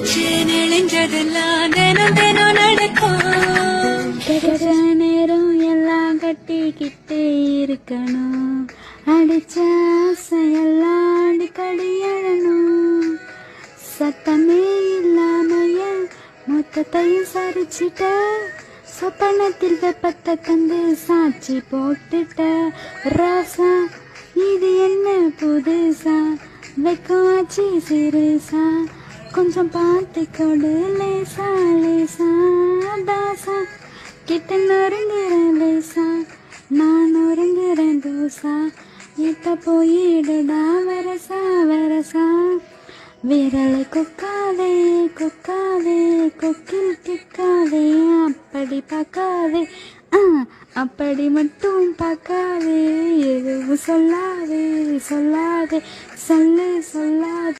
நினைச்சு நெளிஞ்சதெல்லாம் தினம் தினம் நடக்கும். நேரம் எல்லாம் கட்டிக்கிட்டே இருக்கணும். அடிச்ச ஆசையெல்லாம் அடிக்கடி எழணும். சத்தமே இல்லாமைய மொத்தத்தையும் சரிச்சிட்ட. சொப்பனத்தில் வெப்பத்தை தந்து சாட்சி போட்டுட்ட. ராசா இது என்ன புதுசா வெக்கமாச்சி சிறுசா. கொஞ்சம் பார்த்து கொடு லேசா லேசா. தாசா கிட்ட நொறுங்குறேன் லேசா. நான் நொறுங்குறேன் தோசா. எட்ட போயிடுடா வரசா வரசா. விரலை கொக்காதே கொக்காதே கொக்கில் கிக்காதே. அப்படி பார்க்காதே அப்படி மட்டும் பார்க்காதே. எதுவும் சொல்லாதே சொல்லாதே சொல்லு சொல்லாதே.